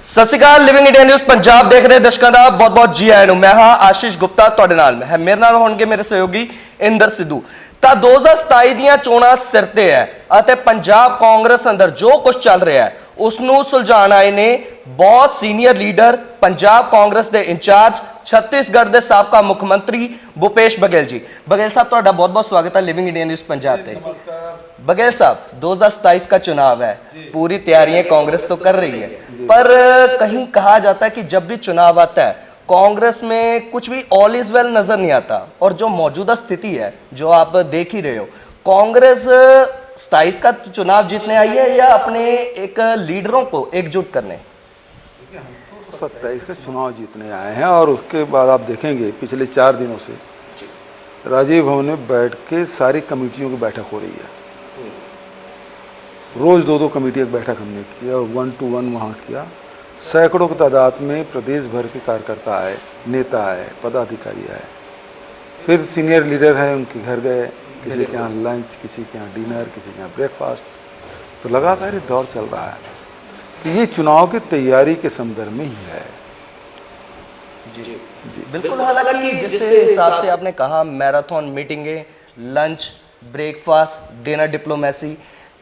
ਸਤਿ ਸ਼੍ਰੀ ਅਕਾਲ living India news Punjab ਦੇਖ ਰਹੇ ਦਰਸ਼ਕਾਂ ਦਾ ਬਹੁਤ-ਬਹੁਤ ਜੀ ਆਇਆਂ ਨੂੰ। ਮੈਂ ਹਾਂ ਆਸ਼ੀਸ਼ ਗੁਪਤਾ ਤੁਹਾਡੇ ਨਾਲ ਹੈ। ਮੇਰੇ ਨਾਲ ਹੋਣਗੇ ਮੇਰੇ ਸਹਿਯੋਗੀ ਇੰਦਰ ਸਿੱਧੂ। ਤਾਂ 2027 ਦੀਆਂ ਚੋਣਾਂ ਸਿਰ ਤੇ ਹੈ ਅਤੇ ਪੰਜਾਬ ਕਾਂਗਰਸ ਅੰਦਰ ਜੋ ਕੁਝ ਚੱਲ ਰਿਹਾ ਹੈ ਉਸ ਨੂੰ ਸੁਲਝਾਉਣ ਆਏ ਨੇ ਬਹੁਤ ਸੀਨੀਅਰ ਲੀਡਰ ਪੰਜਾਬ ਕਾਂਗਰਸ ਦੇ ਇੰਚਾਰਜ छत्तीसगढ़ के साबका मुख्यमंत्री भूपेश बघेल जी। बघेल साहब ਤੁਹਾਡਾ बहुत-बहुत स्वागत है लिविंग इंडिया न्यूज़ पंजाब पे। बघेल साहब 2027 का चुनाव है, पूरी तैयारियां कांग्रेस तो कर रही है, पर कहीं कहा जाता है कि जब भी चुनाव आता है कांग्रेस में कुछ भी ऑल इज वेल नजर नहीं आता। और जो मौजूदा स्थिति है जो आप देख ही रहे हो, कांग्रेस 27 का चुनाव जीतने आई है या अपने एक लीडरों को एकजुट करने? 27 का चुनाव जीतने आए हैं और उसके बाद आप देखेंगे पिछले 4 दिनों से राजीव भवन में बैठ के सारी कमेटियों की बैठक हो रही है। रोज़ 2-2 कमेटियों की बैठक हमने किया और 1-to-1 वहाँ किया। सैकड़ों की तादाद में प्रदेश भर के कार्यकर्ता आए, नेता आए, पदाधिकारी आए, फिर सीनियर लीडर हैं उनके घर गए, किसी के यहाँ लंच, किसी के यहाँ डिनर, किसी के यहाँ ब्रेकफास्ट। तो लगातार ये दौर चल रहा है। तो ये चुनाव की तैयारी के संदर्भ में ही है। जी बिल्कुल। हालांकि जिस हिसाब से आपने कहा मैराथन मीटिंगें, लंच, ब्रेकफास्ट, डिनर, डिप्लोमेसी,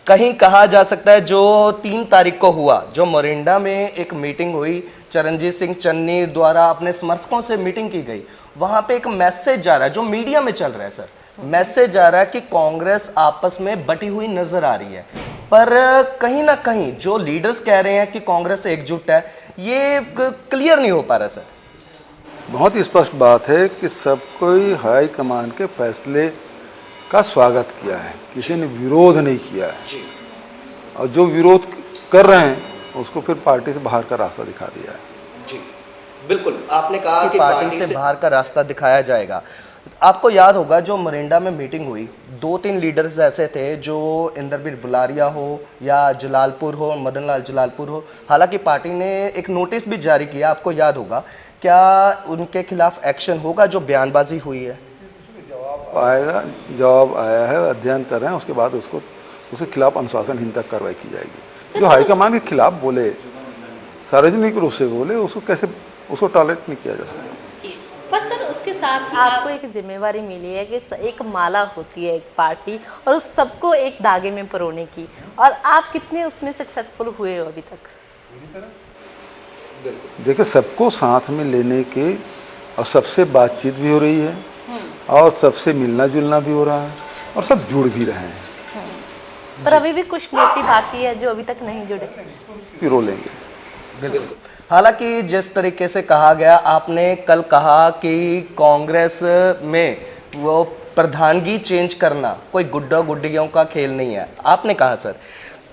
कहीं कहा जा सकता है जो 3 तारीख को हुआ, जो मोरिंडा में एक मीटिंग हुई, चरणजीत सिंह चन्नी द्वारा अपने समर्थकों से मीटिंग की गई, वहाँ पे एक मैसेज जा रहा है जो मीडिया में चल रहा है सर, मैसेज जा रहा है कि कांग्रेस आपस में बटी हुई नजर आ रही है। पर कहीं ना कहीं जो लीडर्स कह रहे हैं कि कांग्रेस एकजुट है, ये क्लियर नहीं हो पा रहा सर। बहुत स्पष्ट बात है कि सब कोई हाई कमान के फैसले का स्वागत किया है, किसी ने विरोध नहीं किया है। और जो विरोध कर रहे हैं उसको फिर पार्टी से बाहर का रास्ता दिखा दिया है। जी बिल्कुल, आपने कहा कि पार्टी से बाहर का रास्ता दिखाया जाएगा। आपको याद होगा जो मोरिंडा में मीटिंग हुई, 2-3 लीडर्स ऐसे थे जो इंद्रवीर बुलारिया हो या जलालपुर हो, मदन लाल जलालपुर हो, हालांकि पार्टी ने एक नोटिस भी जारी किया, आपको याद होगा। क्या उनके खिलाफ एक्शन होगा जो बयानबाजी हुई है? आएगा, जवाब आया है, अध्ययन कर रहे हैं, उसके बाद उसके खिलाफ अनुशासनहीनता कार्रवाई की जाएगी। जो हाईकमान के खिलाफ बोले, सार्वजनिक रूप से बोले, उसको टॉलरेट नहीं किया जा सकता। पर सर उसके साथ ही आपको एक जिम्मेवारी मिली है कि एक माला होती है एक पार्टी और उस सबको एक धागे में परोने की, और आप कितने उसमें सक्सेसफुल हुए हो अभी तक? देखिए, सबको साथ में लेने के और सबसे बातचीत भी हो रही है और सबसे मिलना जुलना भी हो रहा है और सब जुड़ भी रहे हैं। पर अभी भी कुछ मोती बाकी है जो अभी तक नहीं जुड़े, पिरो लेंगे। बिल्कुल। हालांकि जिस तरीके से कहा गया, आपने कल कहा कि कांग्रेस में वो प्रधानगी चेंज करना कोई गुड्डा गुड्डियों का खेल नहीं है, आपने कहा सर।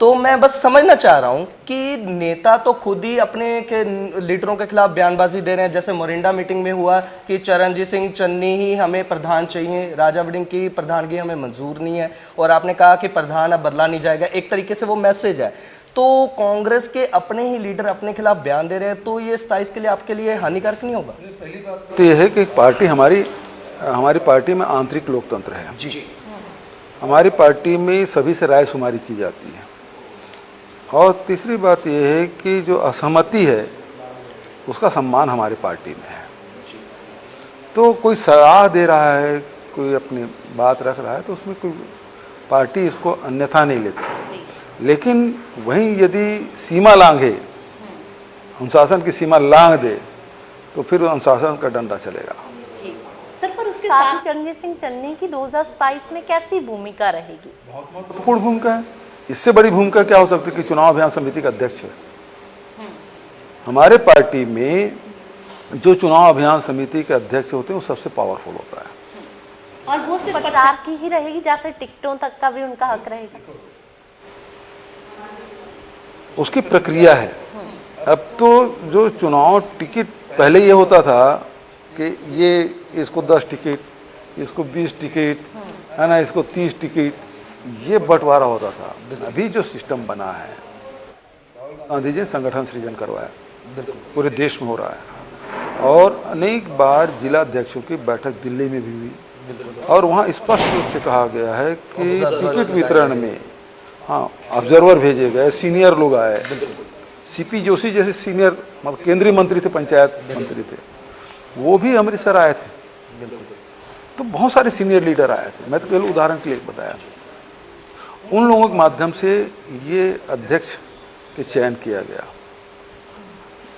तो मैं बस समझना चाह रहा हूँ कि नेता तो खुद ही अपने के लीडरों के खिलाफ बयानबाजी दे रहे हैं। जैसे मोरिंडा मीटिंग में हुआ कि चरणजीत सिंह चन्नी ही हमें प्रधान चाहिए, राजा वड़िंग की प्रधानगी हमें मंजूर नहीं है, और आपने कहा कि प्रधान अब बदला नहीं जाएगा। एक तरीके से वो मैसेज है। तो कांग्रेस के अपने ही लीडर अपने खिलाफ बयान दे रहे हैं, तो ये 27 के लिए आपके लिए हानिकारक नहीं होगा? पहली बात तो यह है कि पार्टी हमारी पार्टी में आंतरिक लोकतंत्र है। जी। हमारी पार्टी में सभी से राय शुमारी की जाती है। और तीसरी बात यह है कि जो असहमति है उसका सम्मान हमारी पार्टी में है। तो कोई सलाह दे रहा है, कोई अपनी बात रख रहा है, तो उसमें कोई पार्टी इसको अन्यथा नहीं लेती। लेकिन वहीं यदि सीमा लांघे, अनुशासन की सीमा लांघ दे, तो फिर अनुशासन का डंडा चलेगा। सर पर उसके साथ चरणजीत सिंह चन्नी की 2027 में कैसी भूमिका रहेगी? बहुत महत्वपूर्ण भूमिका है। इससे बड़ी भूमिका क्या हो सकती है कि चुनाव अभियान समिति का अध्यक्ष है। हमारे पार्टी में जो चुनाव अभियान समिति के अध्यक्ष होते हैं वो सबसे पावरफुल होता है। और वो सिर्फ प्रचार की ही रहेगी या फिर टिकटों तक का भी उनका हक रहेगा? उसकी प्रक्रिया है। अब तो जो चुनाव टिकट पहले ये होता था कि ये इसको 10 टिकट, इसको 20 टिकट, है ना, इसको 30 टिकट, ये बंटवारा होता था। अभी जो सिस्टम बना है, गांधी जी ने संगठन सृजन करवाया, पूरे देश में हो रहा है। और अनेक बार जिला अध्यक्षों की बैठक दिल्ली में भी हुई और वहाँ स्पष्ट रूप से कहा गया है कि टिकट वितरण में हाँ ऑब्जर्वर भेजे गए, सीनियर लोग आए, सीपी जोशी जैसे सीनियर मतलब केंद्रीय मंत्री थे, पंचायत मंत्री थे, वो भी अमृतसर आए थे। तो बहुत सारे सीनियर लीडर आए थे। मैं तो केवल उदाहरण के लिए बताया। उन लोगों के माध्यम से ये अध्यक्ष के चयन किया गया।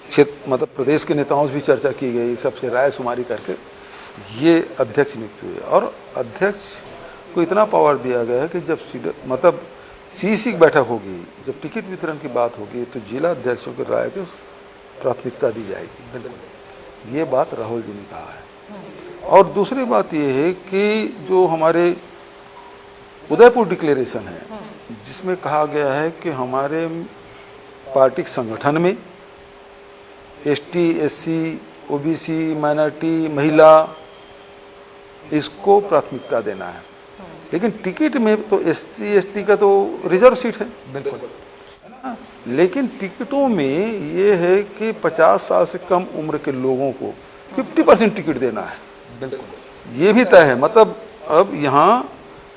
क्षेत्र मतलब प्रदेश के नेताओं से भी चर्चा की गई, सबसे राय शुमारी करके ये अध्यक्ष नियुक्त हुए। और अध्यक्ष को इतना पावर दिया गया है कि जब मतलब सीसी की बैठक होगी, जब टिकट वितरण की बात होगी, तो जिला अध्यक्षों की राय को प्राथमिकता दी जाएगी। ये बात राहुल जी ने कहा है। और दूसरी बात ये है कि जो हमारे उदयपुर डिक्लेरेशन है, जिसमें कहा गया है कि हमारे पार्टी के संगठन में एसटी, एससी, ओबीसी, माइनॉरिटी, महिला, इसको प्राथमिकता देना है। लेकिन टिकट में तो एसटी, एसटी का तो रिजर्व सीट है, बिल्कुल, लेकिन टिकटों में ये है कि 50 साल से कम उम्र के लोगों को 50% टिकट देना है, बिल्कुल, ये भी तय है। मतलब अब यहाँ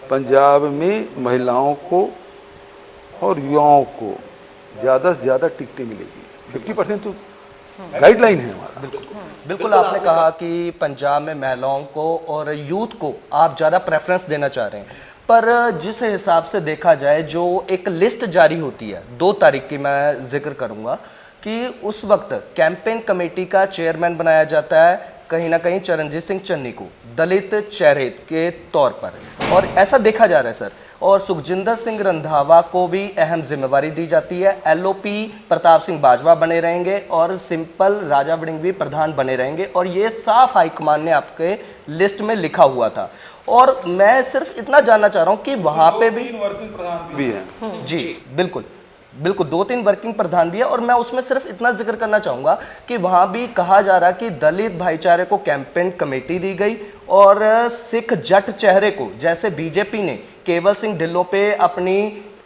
पंजाब में महिलाओं को और युवाओं को ज़्यादा से ज़्यादा टिकटें मिलेगी। 50% तो गाइडलाइन है हमारा। बिल्कुल आपने कहा कि पंजाब में महिलाओं को और यूथ को आप ज़्यादा प्रेफरेंस देना चाह रहे हैं, पर जिस हिसाब से देखा जाए, जो एक लिस्ट जारी होती है 2 तारीख की, मैं जिक्र करूंगा कि उस वक्त कैंपेन कमेटी का चेयरमैन बनाया जाता है कहीं ना कहीं चरणजीत सिंह चन्नी को, दलित चेहरे के तौर पर, और ऐसा देखा जा रहा है सर। और सुखजिंदर सिंह रंधावा को भी अहम जिम्मेवारी दी जाती है। एलओपी प्रताप सिंह बाजवा बने रहेंगे और सिंपल राजा वड़िंगवी प्रधान बने रहेंगे, और ये साफ हाईकमान ने आपके लिस्ट में लिखा हुआ था। और मैं सिर्फ इतना जानना चाह रहा हूँ कि वहाँ पे भी वर्किंग प्रधान भी है। जी बिल्कुल बिल्कुल, 2-3 वर्किंग प्रधान भी है। और मैं उसमें सिर्फ इतना जिक्र करना चाहूँगा कि वहाँ भी कहा जा रहा कि दलित भाईचारे को कैंपेन कमेटी दी गई, और सिख जट चेहरे को, जैसे बीजेपी ने केवल सिंह ढिल्लों पे अपनी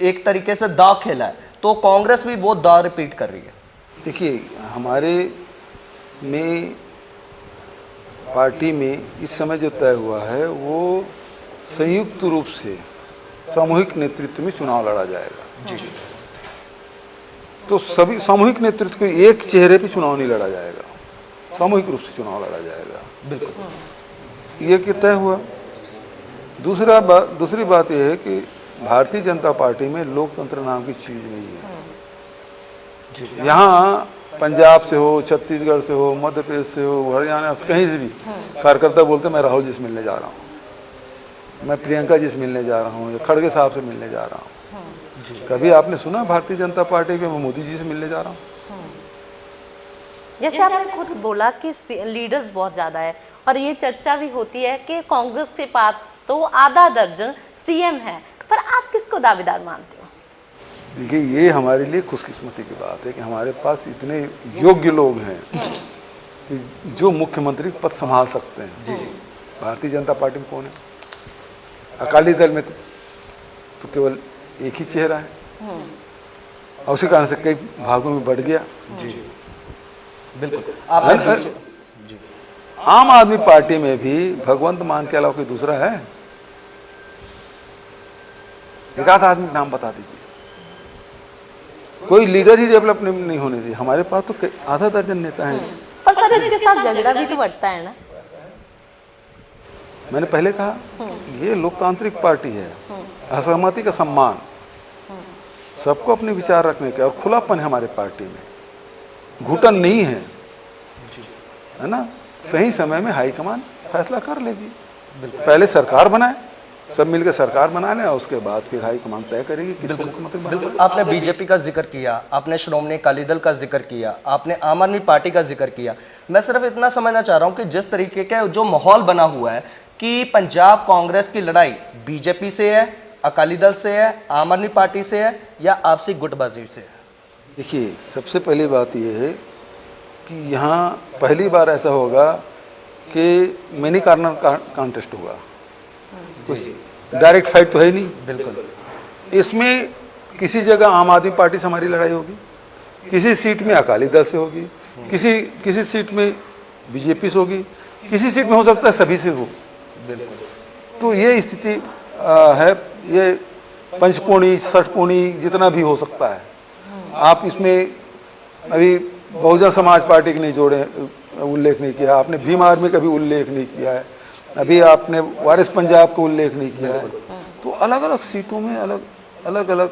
एक तरीके से दाव खेला है, तो कांग्रेस भी वो दाव रिपीट कर रही है। देखिए, हमारे में पार्टी में इस समय जो तय हुआ है वो संयुक्त रूप से सामूहिक नेतृत्व में चुनाव लड़ा जाएगा। जी, तो सभी सामूहिक नेतृत्व को एक चेहरे पे चुनाव नहीं लड़ा जाएगा, सामूहिक रूप से चुनाव लड़ा जाएगा। बिल्कुल, ये कि तय हुआ। दूसरी बात यह है कि भारतीय जनता पार्टी में लोकतंत्र नाम की चीज़ नहीं है। यहाँ पंजाब से हो, छत्तीसगढ़ से हो, मध्य प्रदेश से हो, हरियाणा से, कहीं से भी कार्यकर्ता बोलते मैं राहुल जी से मिलने जा रहा हूँ, मैं प्रियंका जी से मिलने जा रहा हूँ, या खड़गे साहब से मिलने जा रहा हूँ। कभी आपने सुना भारतीय जनता पार्टी के मैं मोदी जी से मिलने जा रहा हूँ? जैसे आपने खुद बोला कि लीडर्स बहुत ज़्यादा है, और ये चर्चा भी होती है कि कांग्रेस के पास तो आधा दर्जन सीएम है, पर आप किसको दावेदार मानते हो? देखिए, ये हमारे लिए खुशकिस्मती की बात है कि हमारे पास इतने योग्य लोग हैं कि जो मुख्यमंत्री पद संभाल सकते हैं। जी, भारतीय जनता पार्टी में कौन है? अकाली दल में तो केवल एक ही चेहरा है, और उसी कारण से कई भागों में बढ़ गया। जी बिल्कुल। जी, आम आदमी पार्टी में भी भगवंत मान के अलावा कोई दूसरा है? एक आध आदमी नाम बता दीजिए। कोई लीडर ही डेवलप नहीं होने दी। हमारे पास तो आधा दर्जन नेता हैं। पर सर, इसके साथ झगड़ा भी तो बढ़ता है ना। मैंने पहले कहा, ये लोकतांत्रिक पार्टी है, असहमति का सम्मान, सबको अपने विचार रखने का, और खुलापन है हमारे पार्टी में, घुटन नहीं है, है ना। सही समय में हाईकमान फैसला कर लेगी। पहले सरकार बनाए, सब मिलकर सरकार बना लें, और उसके बाद फिर हाईकमान तय करेगी किसको मुख्यमंत्री बनाना। बिल्कुल, आपने बीजेपी का जिक्र किया, आपने श्रोमणी अकाली दल का जिक्र किया, आपने आम आदमी पार्टी का जिक्र किया। मैं सिर्फ इतना समझना चाह रहा हूँ कि जिस तरीके का जो माहौल बना हुआ है कि पंजाब कांग्रेस की लड़ाई बीजेपी से है, अकाली दल से है, आम आदमी पार्टी से है, या आपसी गुटबाजी से है? देखिए, सबसे पहली बात यह है कि यहाँ पहली बार ऐसा होगा कि मिनी कॉर्नर कॉन्टेस्ट होगा, कुछ डायरेक्ट फाइट तो है नहीं। बिल्कुल, इसमें किसी जगह आम आदमी पार्टी से हमारी लड़ाई होगी, किसी सीट में अकाली दल से होगी, किसी सीट में बीजेपी से होगी, किसी सीट में हो सकता है सभी से हो। तो ये स्थिति है। ये पंचकोणी, षटकोणी जितना भी हो सकता है। आप इसमें अभी बहुजन समाज पार्टी के नहीं जोड़े, उल्लेख नहीं किया आपने, भीम आर्मी का भी उल्लेख नहीं किया है, अभी आपने वारिस पंजाब का उल्लेख नहीं किया है। तो अलग अलग सीटों में अलग अलग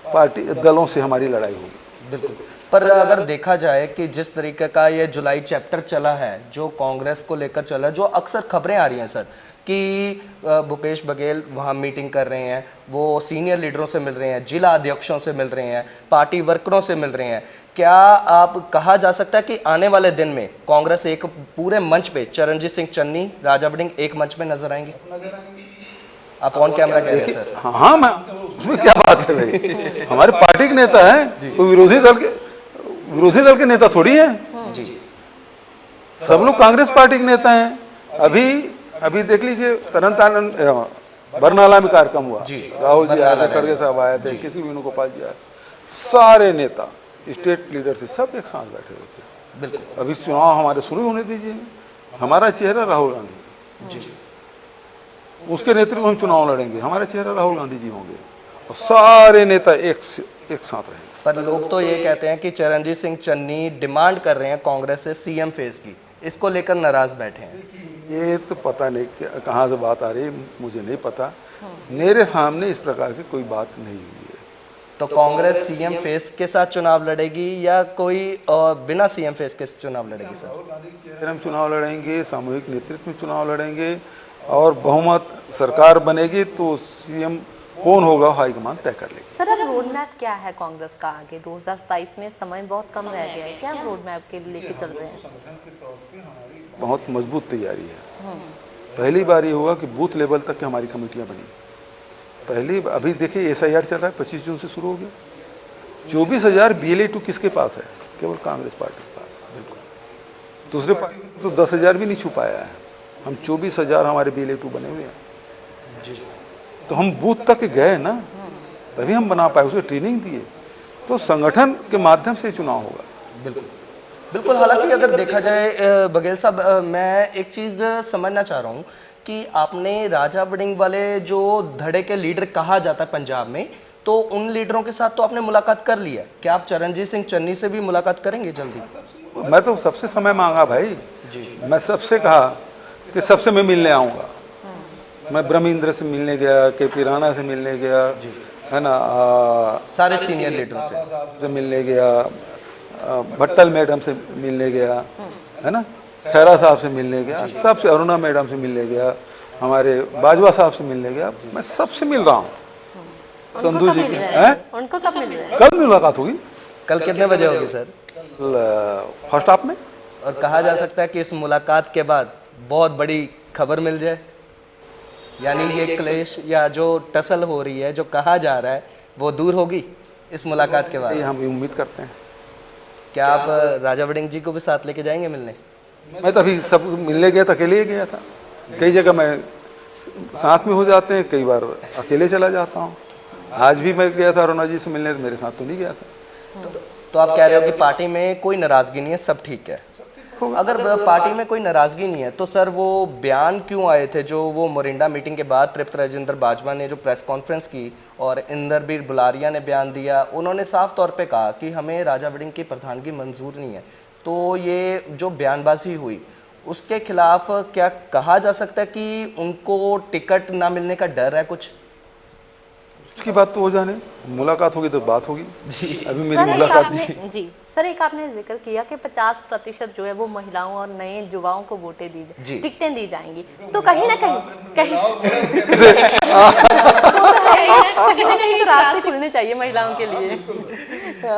पार्टी दलों से हमारी लड़ाई होगी। बिल्कुल। पर अगर देखा जाए कि जिस तरीके का ये जुलाई चैप्टर चला है, जो कांग्रेस को लेकर चला, जो अक्सर खबरें आ रही हैं सर कि भूपेश बघेल वहाँ मीटिंग कर रहे हैं, वो सीनियर लीडरों से मिल रहे हैं, जिला अध्यक्षों से मिल रहे हैं, पार्टी वर्करों से मिल रहे हैं, क्या आप कहा जा सकता है कि आने वाले दिन में कांग्रेस एक पूरे मंच पे चरणजीत सिंह चन्नी, राजा वड़िंग एक मंच पे नजर आएंगे? आप ऑन कैमरा कह रहे हैं सर। हाँ, मैं उसमें क्या बात है भाई, हमारे पार्टी के नेता हैं, कोई विरोधी दल के नेता थोड़ी है जी, सब लोग कांग्रेस पार्टी के नेता हैं। अभी देख लीजिए तरन तारण बरनाला में कार्यक्रम हुआ, राहुल जी आए थे, खड़गे साहब आए थे, किसी वेणुगोपाल जी आए, सारे नेता स्टेट लीडर से सब एक साथ बैठे हुए थे। बिल्कुल। अभी चुनाव हमारे शुरू होने दीजिए, हमारा चेहरा राहुल गांधी जी, उसके नेतृत्व में हम चुनाव लड़ेंगे, हमारा चेहरा राहुल गांधी जी होंगे और सारे नेता एक साथ रहेंगे। पर लोग तो ये कहते हैं कि चरणजीत सिंह चन्नी डिमांड कर रहे हैं कांग्रेस से सीएम फेस की, इसको लेकर नाराज बैठे हैं। ये तो पता नहीं कहाँ से बात आ रही है, मुझे नहीं पता, मेरे सामने इस प्रकार की कोई बात नहीं हुई है। तो कांग्रेस सीएम फेस के साथ चुनाव लड़ेगी या कोई बिना सीएम फेस के चुनाव लड़ेगी सर? हम चुनाव लड़ेंगे, सामूहिक नेतृत्व में चुनाव लड़ेंगे और बहुमत सरकार बनेगी तो सीएम कौन होगा हाईकमान तय कर लेगी। सर, अब रोड मैप क्या है कांग्रेस का आगे? 2027 में समय बहुत कम रह गया है, क्या रोड मैप के लेके चल रहे हैं? बहुत मजबूत तैयारी है। पहली बार ये हुआ कि बूथ लेवल तक की हमारी कमेटियां बनी। अभी देखिए SIR चल रहा है, 25 जून से शुरू हो गया। 24,000 BLA2 किसके पास है? केवल कांग्रेस पार्टी के पास। बिल्कुल, दूसरे पार्टी तो 10,000 भी नहीं छू पाया है। हम 24,000 हमारे BLA2 बने हुए हैं जी। तो हम बूथ तक गए ना, तभी हम बना पाए, उसे ट्रेनिंग दिए, तो संगठन के माध्यम से चुनाव होगा। बिल्कुल बिल्कुल। हालांकि अगर देखा जाए बघेल साहब, मैं एक चीज़ समझना चाह रहा हूँ कि आपने राजा वड़िंग वाले जो धड़े के लीडर कहा जाता है पंजाब में, तो उन लीडरों के साथ तो आपने मुलाकात कर ली है, क्या आप चरणजीत सिंह चन्नी से भी मुलाकात करेंगे जल्दी? मैं तो सबसे समय मांगा भाई जी, मैं सबसे कहा कि सबसे मैं मिलने आऊँगा। मैं ब्रह्मेंद्र से मिलने गया, KP राणा से मिलने गया है ना, सारे सीनियर लीडरों से मिलने गया, भट्टल मैडम से मिलने गया है ना, खैरा साहब से मिलने गया, सबसे, अरुणा मैडम से मिलने गया, हमारे बाजवा साहब से मिलने गया, मैं सबसे मिल रहा हूँ। संधू जी की उनको कब मिल रहे हैं? कल मुलाकात होगी। कल कितने बजे होगी सर? फर्स्ट हाफ में। और कहा जा सकता है कि इस मुलाकात के बाद बहुत बड़ी खबर मिल जाए, यानी ये क्लेश या जो टसल हो रही है, जो कहा जा रहा है, वो दूर होगी इस मुलाकात के बाद? हम उम्मीद करते हैं। क्या आप राजा वड़िंग जी को भी साथ लेके जाएंगे मिलने? मैं तो अभी सब मिलने गया था, अकेले ही गया था। कई जगह मैं साथ में हो जाते हैं, कई बार अकेले चला जाता हूँ। आज भी मैं गया था अरुणा जी से मिलने, मेरे साथ तो नहीं गया था। तो आप कह रहे हो कि पार्टी में कोई नाराजगी नहीं है, सब ठीक है। अगर पार्टी में कोई नाराजगी नहीं है तो सर वो बयान क्यों आए थे जो वो मोरिंडा मीटिंग के बाद तृप्त राजेंद्र बाजवा ने जो प्रेस कॉन्फ्रेंस की और इंदरबीर बुलारिया ने बयान दिया, उन्होंने साफ तौर पे कहा कि हमें राजा वड़िंग की प्रधानगी मंजूर नहीं है। तो ये जो बयानबाजी हुई उसके खिलाफ क्या कहा जा सकता है कि उनको टिकट ना मिलने का डर है कुछ? उसकी बात तो हो जाने, मुलाकात होगी तो बात होगी जी। अभी मेरी मुलाकात नहीं जी। सर, एक आपने जिक्र किया कि 50% जो है वो महिलाओं और नए युवाओं को वोटें टिकटें दी जाएंगी, तो कहीं ना कहीं तो रास्ते खुलने चाहिए महिलाओं के लिए।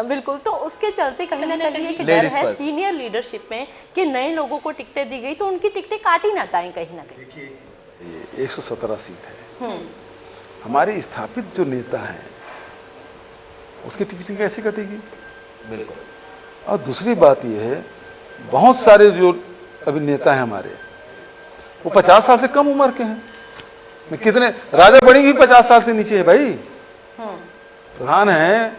बिल्कुल, तो उसके चलते कहीं ना कहीं एक डर है सीनियर लीडरशिप में कि नए लोगों को टिकटें दी गई तो उनकी टिकटें काटी ना जाएं कहीं ना कहीं। 117 सीट है, हमारे स्थापित जो नेता हैं उसकी टिकट कैसे कटेगी? बिल्कुल। और दूसरी बात यह है, बहुत सारे जो अभी नेता हैं हमारे, वो 50 साल से कम उम्र के हैं। कितने, राजा वड़िंग भी 50 साल से नीचे है भाई, प्रधान हैं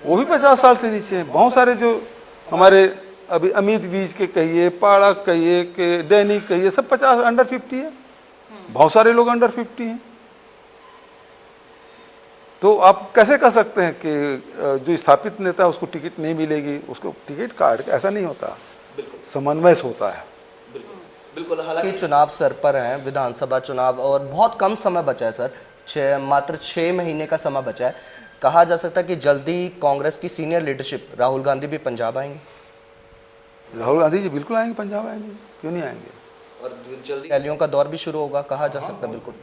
वो भी 50 साल से नीचे हैं। बहुत सारे जो हमारे अभी अमित बीज के कहिए, पाड़ा कहिए, के डैनी कहिए, सब 50 अंडर 50 है। बहुत सारे लोग अंडर 50 हैं। तो आप कैसे कह सकते हैं कि जो स्थापित नेता है उसको टिकट नहीं मिलेगी, उसको टिकट काट के, ऐसा नहीं होता, समन्वय से होता है। बिल्कुल। हालांकि चुनाव सर पर हैं, विधानसभा चुनाव, और बहुत कम समय बचा है सर, मात्र 6 महीने का समय बचा है। कहा जा सकता है कि जल्दी कांग्रेस की सीनियर लीडरशिप राहुल गांधी भी पंजाब आएंगे। राहुल गांधी जी बिल्कुल आएंगे, पंजाब आएंगे, क्यों नहीं आएंगे। और जल्दी रैलियों का दौर भी शुरू होगा, कहा जा सकता है। बिल्कुल।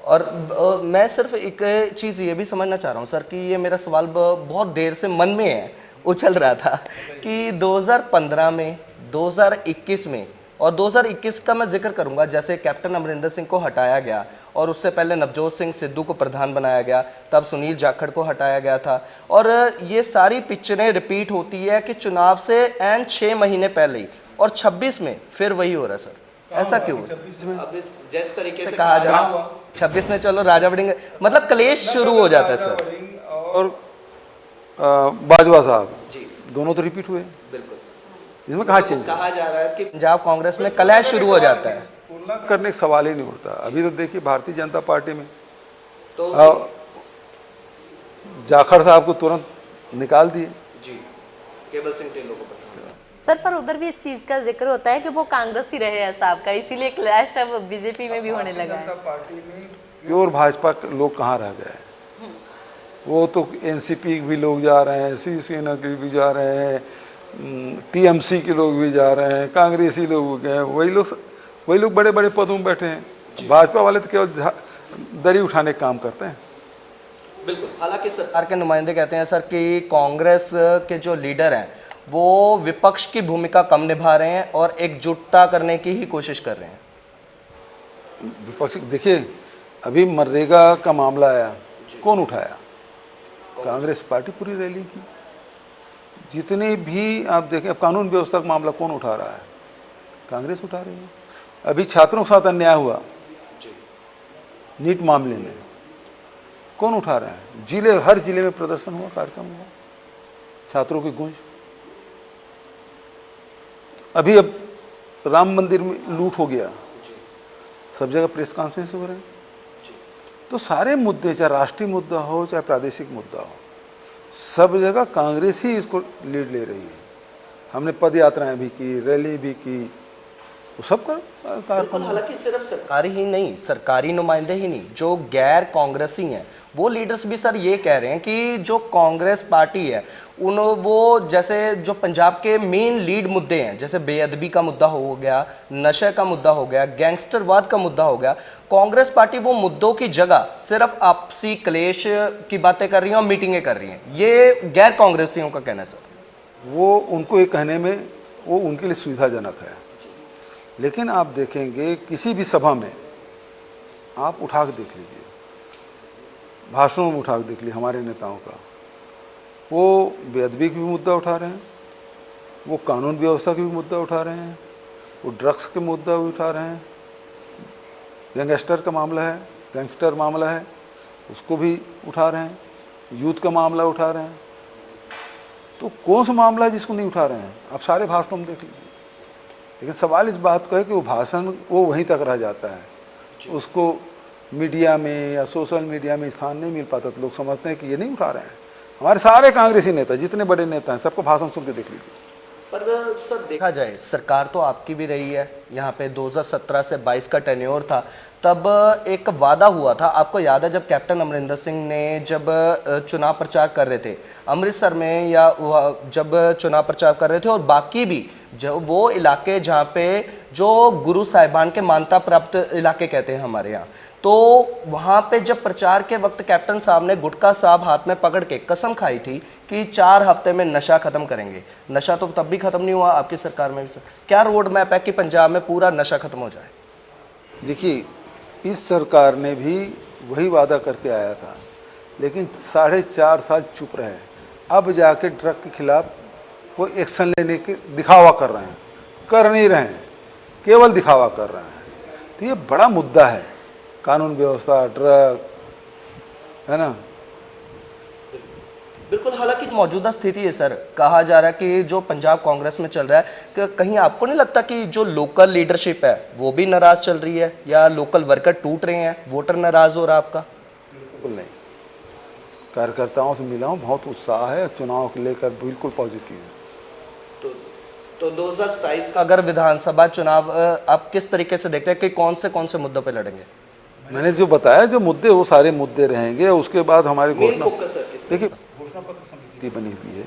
और मैं सिर्फ एक चीज़ ये भी समझना चाह रहा हूँ सर कि ये मेरा सवाल बहुत देर से मन में है, उछल रहा था कि 2015 में, 2021 में, और 2021 का मैं जिक्र करूंगा, जैसे कैप्टन अमरिंदर सिंह को हटाया गया और उससे पहले नवजोत सिंह सिद्धू को प्रधान बनाया गया, तब सुनील जाखड़ को हटाया गया था, और ये सारी पिक्चरें रिपीट होती है कि चुनाव से एंड 6 महीने पहले ही, और 26 में फिर वही हो रहा है सर। ऐसा क्यों? अब जिस तरीके से कहा जा रहा 26 में चलो राजा वड़िंग, मतलब क्लेश शुरू हो जाता है सर। और बाजवा साहब दोनों तो रिपीट हुए। बिल्कुल। इसमें कहा चेंज, कहा जा रहा है कि पंजाब कांग्रेस में कलह शुरू हो जाता है। तुलना करने का सवाल ही नहीं उठता। अभी तो देखिए भारतीय जनता पार्टी में तो जाखड़ साहब को तुरंत निकाल दिए जी, केवल सिंह टेलो को। सर पर उधर भी इस चीज का जिक्र होता है कि वो कांग्रेस ही रहे हैं साहब का, इसीलिए क्लैश अब बीजेपी में भी होने लगा है। पार्टी में प्योर भाजपा के लोग कहाँ रह गए? वो तो एनसीपी भी लोग जा रहे हैं, शिवसेना के भी जा रहे हैं, टीएमसी के लोग भी जा रहे हैं, कांग्रेसी लोग गए, वही लोग बड़े बड़े पदों में बैठे हैं। भाजपा वाले तो केवल दरी उठाने का काम करते हैं। बिल्कुल। हालांकि सरकार के नुमाइंदे कहते हैं सर कि कांग्रेस के जो लीडर हैं वो विपक्ष की भूमिका कम निभा रहे हैं और एकजुटता करने की ही कोशिश कर रहे हैं। विपक्ष देखिए, अभी मनरेगा का मामला आया, कौन उठाया? कांग्रेस पार्टी पूरी रैली की। जितने भी आप देखें, अब कानून व्यवस्था का मामला कौन उठा रहा है? कांग्रेस उठा रही है। अभी छात्रों के साथ अन्याय हुआ नीट मामले में, कौन उठा रहा है? हर जिले में प्रदर्शन हुआ, कार्यक्रम हुआ, छात्रों की गूंज। अभी अब राम मंदिर में लूट हो गया, सब जगह प्रेस कॉन्फ्रेंस हो रहे हैं। तो सारे मुद्दे, चाहे राष्ट्रीय मुद्दा हो चाहे प्रादेशिक मुद्दा हो, सब जगह कांग्रेस ही इसको लीड ले रही है। हमने पद यात्राएं भी की, रैली भी की, वो सबका कार्यक्रम। हालांकि सिर्फ सरकारी ही नहीं, सरकारी नुमाइंदे ही नहीं, जो गैर कांग्रेसी हैं वो लीडर्स भी सर ये कह रहे हैं कि जो कांग्रेस पार्टी है वो जैसे जो पंजाब के मेन लीड मुद्दे हैं, जैसे बेअदबी का मुद्दा हो गया, नशे का मुद्दा हो गया, गैंगस्टरवाद का मुद्दा हो गया, कांग्रेस पार्टी वो मुद्दों की जगह सिर्फ आपसी क्लेश की बातें कर रही है और मीटिंगें कर रही हैं। ये गैर कांग्रेसियों का कहना है सर। वो उनको ये कहने में वो उनके लिए सुविधाजनक है, लेकिन आप देखेंगे किसी भी सभा में आप उठा के देख लीजिए, भाषणों में उठा के देख लीजिए हमारे नेताओं का, वो बेअदबी की भी मुद्दा उठा रहे हैं, वो कानून व्यवस्था की भी मुद्दा उठा रहे हैं, वो ड्रग्स के मुद्दा भी उठा रहे हैं, गैंगस्टर मामला है उसको भी उठा रहे हैं, यूथ का मामला उठा रहे हैं। तो कौन सा मामला है जिसको नहीं उठा रहे हैं? आप सारे भाषणों में देख लीजिए। लेकिन सवाल इस बात का है कि वो भाषण वो वहीं तक रह जाता है, उसको मीडिया में या सोशल मीडिया में स्थान नहीं मिल पाता, तो लोग समझते हैं कि ये नहीं उठा रहे हैं। हमारे सारे कांग्रेसी नेता, जितने बड़े नेता हैं, सबको भाषण सुन के देख लीजिए। पर सर देखा जाए, सरकार तो आपकी भी रही है, यहाँ पे 2017 से 22 का टेन्योर था, तब एक वादा हुआ था, आपको याद है जब कैप्टन अमरिंदर सिंह ने जब चुनाव प्रचार कर रहे थे अमृतसर में, या जब चुनाव प्रचार कर रहे थे, और बाकी भी जो वो इलाके जहाँ पे जो गुरु साहिबान के मान्यता प्राप्त इलाके कहते हैं हमारे यहाँ, तो वहाँ पे जब प्रचार के वक्त कैप्टन साहब ने गुटखा साहब हाथ में पकड़ के कसम खाई थी कि 4 हफ्ते में नशा खत्म करेंगे। नशा तो तब भी खत्म नहीं हुआ, आपकी सरकार में भी। सर क्या रोड मैप है कि पंजाब में पूरा नशा खत्म हो जाए? देखिए, इस सरकार ने भी वही वादा करके आया था, लेकिन 4.5 साल चुप रहे। अब जाके ड्रग के खिलाफ वो एक्शन लेने के दिखावा कर रहे हैं, कर नहीं रहे हैं, केवल दिखावा कर रहे हैं। तो ये बड़ा मुद्दा है, कानून व्यवस्था, ड्रग, है ना। बिल्कुल। हालांकि मौजूदा स्थिति है सर, कहा जा रहा है कि जो पंजाब कांग्रेस में चल रहा है, कि कहीं आपको नहीं लगता कि जो लोकल लीडरशिप है वो भी नाराज चल रही है, या लोकल वर्कर टूट रहे हैं, वोटर नाराज हो रहा है आपका? बिल्कुल नहीं। कार्यकर्ताओं से मिला हूँ, बहुत उत्साह है, चुनाव को लेकर बिल्कुल पॉजिटिव है। तो 2027 का अगर विधानसभा चुनाव आप किस तरीके से देखते हैं कि कौन से मुद्दों पे लड़ेंगे? मैंने जो बताया, जो मुद्दे, वो सारे मुद्दे रहेंगे। उसके बाद हमारी घोषणा, देखिए घोषणा पत्र समिति बनी हुई है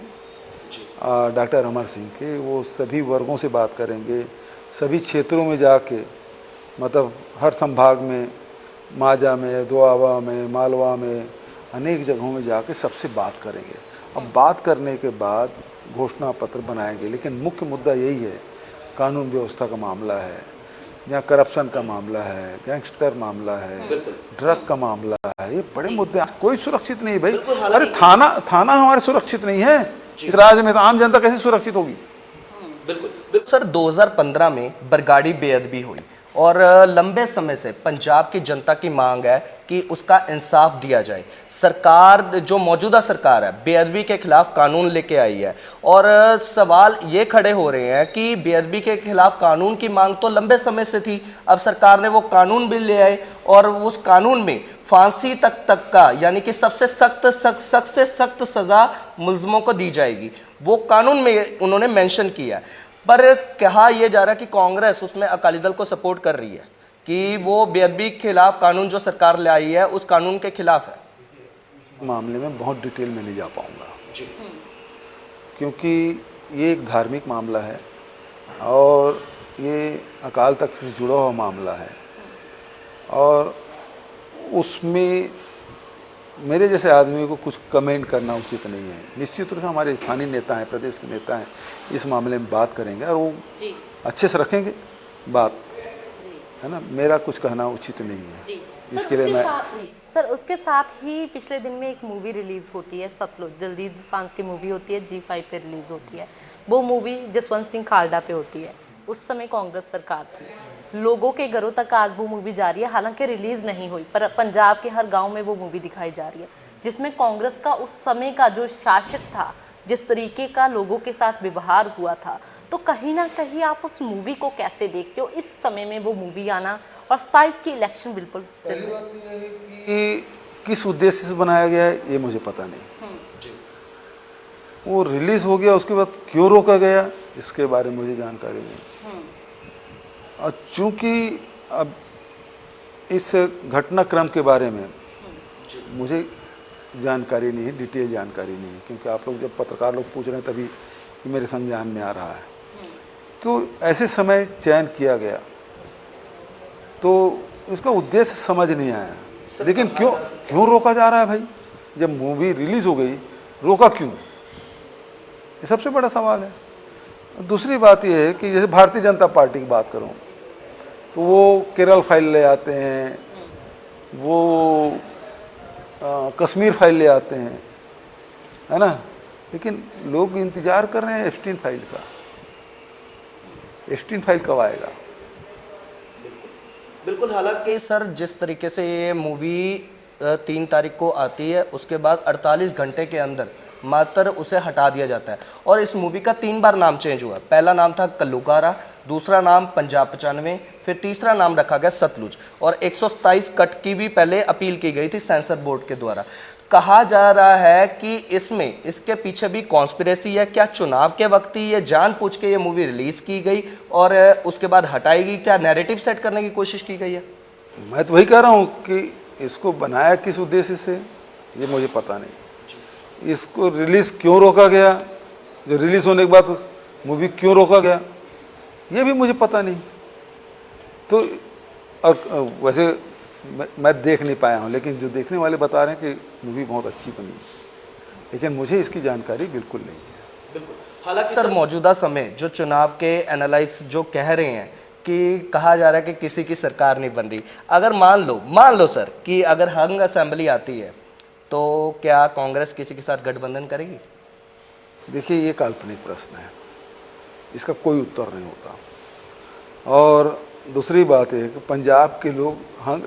डॉक्टर अमर सिंह के, वो सभी वर्गों से बात करेंगे, सभी क्षेत्रों में जाके, मतलब हर संभाग में, माजा में, दोआबा में, मालवा में, अनेक जगहों में जाके सबसे बात करेंगे। अब बात करने के बाद घोषणा पत्र बनाएंगे, लेकिन मुख्य मुद्दा यही है, कानून व्यवस्था का मामला है, या करप्शन का मामला है, गैंगस्टर मामला है, ड्रग का मामला है, ये बड़े मुद्दे हैं। कोई सुरक्षित नहीं भाई। अरे थाना हमारे सुरक्षित नहीं है इस राज्य में, तो आम जनता कैसे सुरक्षित होगी? बिल्कुल सर, 2015 में बरगाड़ी बेअदबी हुई और लंबे समय से पंजाब की जनता की मांग है कि उसका इंसाफ दिया जाए। सरकार, जो मौजूदा सरकार है, बेअदबी के खिलाफ कानून लेके आई है और सवाल ये खड़े हो रहे हैं कि बेअदबी के खिलाफ कानून की मांग तो लंबे समय से थी, अब सरकार ने वो कानून भी ले आए और उस कानून में फांसी तक का, यानी कि सबसे सख्त से सख्त सजा मुल्जिमों को दी जाएगी, वो कानून में उन्होंने मेंशन किया है। पर कहा यह जा रहा है कि कांग्रेस उसमें अकाली दल को सपोर्ट कर रही है कि वो बेअदबी के खिलाफ कानून जो सरकार ले आई है उस कानून के खिलाफ है। मामले में बहुत डिटेल में नहीं जा पाऊंगा, क्योंकि ये एक धार्मिक मामला है और ये अकाल तख्त से जुड़ा हुआ मामला है, और उसमें मेरे जैसे आदमी को कुछ कमेंट करना उचित नहीं है। निश्चित रूप से हमारे स्थानीय नेता हैं, प्रदेश के नेता हैं, इस मामले में बात करेंगे और वो अच्छे से रखेंगे बात, है ना। मेरा कुछ कहना उचित नहीं है, इसके लिए मैं सर उसके साथ ही पिछले दिन में एक मूवी रिलीज होती है, सतलुज, दिलजीत दोसांझ की मूवी होती है, G5 पे रिलीज होती है। वो मूवी जसवंत सिंह खालड़ा पे होती है। उस समय कांग्रेस सरकार थी, लोगों के घरों तक आज वो मूवी जा रही है, हालांकि रिलीज नहीं हुई, पर पंजाब के हर गांव में वो मूवी दिखाई जा रही है, जिसमें कांग्रेस का उस समय का जो शासक था, जिस तरीके का लोगों के साथ व्यवहार हुआ था, तो कहीं ना कहीं आप उस मूवी को कैसे देखते हो इस समय में वो मूवी आना और 27 की इलेक्शन बिल्कुल कि किस उद्देश्य से बनाया गया है ये मुझे पता नहीं। वो रिलीज हो गया, उसके बाद क्यों रोका गया इसके बारे में मुझे जानकारी नहीं। और चूंकि अब इस घटनाक्रम के बारे में मुझे जानकारी नहीं है, डिटेल जानकारी नहीं है, क्योंकि आप लोग जब पत्रकार लोग पूछ रहे हैं तभी मेरे संज्ञान में आ रहा है। तो ऐसे समय चयन किया गया, तो उसका उद्देश्य समझ नहीं आया। लेकिन क्यों रोका जा रहा है भाई? जब मूवी रिलीज हो गई, रोका क्यों? ये सबसे बड़ा सवाल है। दूसरी बात यह है कि जैसे भारतीय जनता पार्टी की बात करूं, तो वो केरल फाइल ले आते हैं, वो कश्मीर फाइल ले आते हैं, है ना। लेकिन लोग इंतजार कर रहे हैं एप्स्टीन फाइल का। एप्स्टीन फाइल कब आएगा? बिल्कुल। हालांकि सर, जिस तरीके से ये मूवी 3 तारीख को आती है, उसके बाद 48 घंटे के अंदर मात्र उसे हटा दिया जाता है और इस मूवी का 3 बार नाम चेंज हुआ। पहला नाम था कल्लूकारा, दूसरा नाम पंजाब 95, फिर तीसरा नाम रखा गया सतलुज, और 127 कट की भी पहले अपील की गई थी सेंसर बोर्ड के द्वारा। कहा जा रहा है कि इसमें इसके पीछे भी कॉन्स्पिरेसी है। क्या चुनाव के वक्त ही ये जानबूझ के ये मूवी रिलीज की गई और उसके बाद हटाएगी? क्या नैरेटिव सेट करने की कोशिश की गई है? मैं तो वही कह रहा हूँ कि इसको बनाया किस उद्देश्य से ये मुझे पता नहीं। इसको रिलीज क्यों रोका गया, जो रिलीज होने के बाद मूवी क्यों रोका गया, ये भी मुझे पता नहीं। तो और वैसे मैं देख नहीं पाया हूँ, लेकिन जो देखने वाले बता रहे हैं कि मूवी बहुत अच्छी बनी, लेकिन मुझे इसकी जानकारी बिल्कुल नहीं है। बिल्कुल। हालांकि सर, मौजूदा समय जो चुनाव के एनालाइज जो कह रहे हैं कि कहा जा रहा है कि किसी की सरकार नहीं बन रही, अगर मान लो सर कि अगर हंग असेंबली आती है, तो क्या कांग्रेस किसी के साथ गठबंधन करेगी? देखिए, ये काल्पनिक प्रश्न है, इसका कोई उत्तर नहीं होता। और दूसरी बात है कि पंजाब के लोग हंग,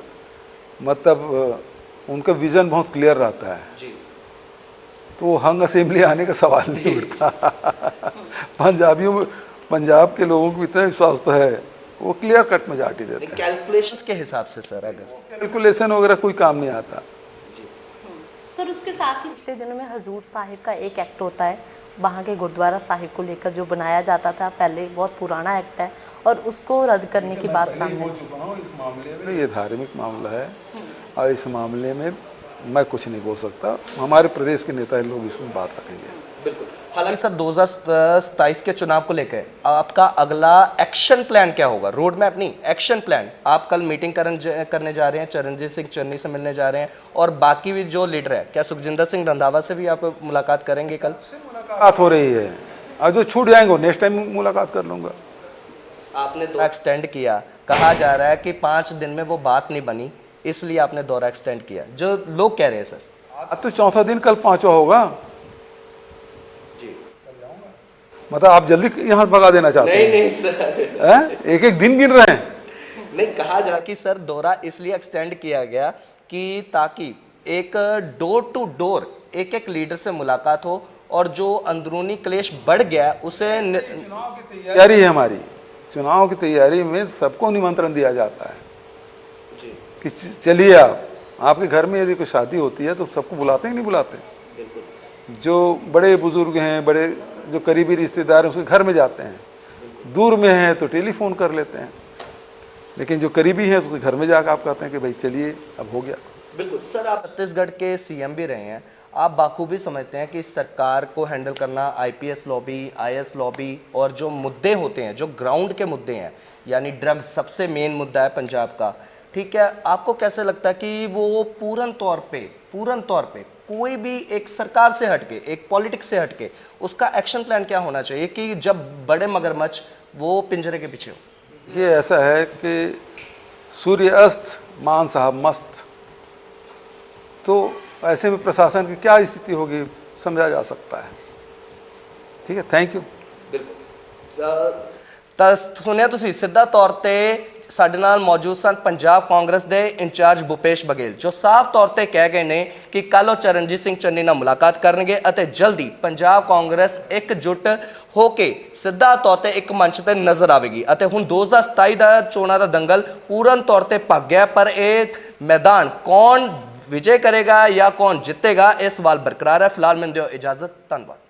मतलब उनका विज़न बहुत क्लियर रहता है जी, तो वो हंग असेंबली आने का सवाल नहीं उठता। पंजाबियों में, पंजाब के लोगों को इतना विश्वास तो है, वो क्लियर कट मेजॉरिटी देते हैं। कैलकुलेशंस के हिसाब से सर, अगर कैलकुलेशन वगैरह कोई काम नहीं आता। सर उसके साथ ही पिछले दिनों में हजूर साहिब का एक एक्ट होता है, वहाँ के गुरुद्वारा साहिब को लेकर जो बनाया जाता था पहले, बहुत पुराना एक्ट है और उसको रद्द करने की बात सामने बोल चुका हूँ, इस मामले में ये धार्मिक मामला है और इस मामले में मैं कुछ नहीं बोल सकता। हमारे प्रदेश के नेता लोग इसमें बात रखेंगे। बिल्कुल। हालांकि सर 2027 के चुनाव को लेकर आपका अगला एक्शन प्लान क्या होगा? रोड मैप नहीं, एक्शन प्लान। आप कल मीटिंग करने जा रहे हैं, चरणजीत सिंह चन्नी से मिलने जा रहे हैं और बाकी भी जो लीडर है, क्या सुखजिंदर सिंह रंधावा से भी आप मुलाकात करेंगे? कल मुलाकात हो रही है और जो छूट जाएंगे नेक्स्ट टाइम मुलाकात कर लूँगा। आपने दौरा एक्सटेंड किया, कहा जा रहा है कि 5 दिन में वो बात नहीं बनी, इसलिए आपने दौरा एक्सटेंड किया, जो लोग कह रहे हैं सर। अब तो चौथा दिन, कल पांचवा होगा जी। मतलब आप जल्दी यहाँ भगा देना चाहते हैं? नहीं सर, एक एक दिन गिन रहे हैं। नहीं, कहा जा कि सर दौरा इसलिए एक्सटेंड किया गया कि ताकि एक डोर टू डोर एक एक लीडर से मुलाकात हो और जो अंदरूनी क्लेश बढ़ गया उसे चुनाव की तैयारी है हमारी। चुनाव की तैयारी में सबको निमंत्रण दिया जाता है जी। कि चलिए आपके घर में यदि कोई शादी होती है तो सबको बुलाते हैं, नहीं बुलाते? बिल्कुल। जो बड़े बुजुर्ग हैं, बड़े जो करीबी रिश्तेदार हैं उसके घर में जाते हैं, दूर में हैं तो टेलीफोन कर लेते हैं, लेकिन जो करीबी हैं उसके घर में जाकर आप कहते हैं कि भाई चलिए अब हो गया। बिल्कुल। सर आप छत्तीसगढ़ के सीएम भी रहे हैं, आप बाखूबी समझते हैं कि सरकार को हैंडल करना आईपीएस लॉबी, आईएएस लॉबी और जो मुद्दे होते हैं, जो ग्राउंड के मुद्दे हैं, यानी ड्रग्स सबसे मेन मुद्दा है पंजाब का, ठीक है, आपको कैसे लगता है कि वो पूर्ण तौर पे कोई भी एक सरकार से हटके, एक पॉलिटिक्स से हटके, उसका एक्शन प्लान क्या होना चाहिए कि जब बड़े मगरमच्छ वो पिंजरे के पीछे हो? ये ऐसा है कि सूर्य अस्त मान साहब मस्त, तो ऐसे में प्रशासन की क्या स्थिति होगी समझा जा सकता है। ठीक है, थैंक यू। बिल्कुल। ਤਾਂ ਸੁਣਿਆ ਤੁਸੀਂ ਸਿੱਧਾ ਤੌਰ ਤੇ ਸਾਡੇ ਨਾਲ ਮੌਜੂਦ ਸਨ ਪੰਜਾਬ ਕਾਂਗਰਸ ਦੇ ਇੰਚਾਰਜ ਭੁਪੇਸ਼ ਬਘੇਲ, ਜੋ ਸਾਫ਼ ਤੌਰ ਤੇ ਕਹਿ ਗਏ ਨੇ ਕਿ ਕੱਲ ਉਹ ਚਰਨਜੀਤ ਸਿੰਘ ਚੰਨੀ ਨਾਲ ਮੁਲਾਕਾਤ ਕਰਨਗੇ ਅਤੇ ਜਲਦੀ ਪੰਜਾਬ ਕਾਂਗਰਸ ਇਕਜੁੱਟ ਹੋ ਕੇ ਸਿੱਧਾ ਤੌਰ ਤੇ ਇੱਕ ਮੰਚ ਤੇ ਨਜ਼ਰ ਆਵੇਗੀ ਅਤੇ ਹੁਣ 2027 ਦਾ ਚੋਣਾਂ ਦਾ ਦੰਗਲ ਪੂਰਨ ਤੌਰ ਤੇ ਭੱਗ ਗਿਆ, ਪਰ ਇਹ मैदान कौन विजय करेगा या कौन जीतेगा, ये सवाल बरकरार है। फिलहाल मैं दियो इजाजत, धन्यवाद।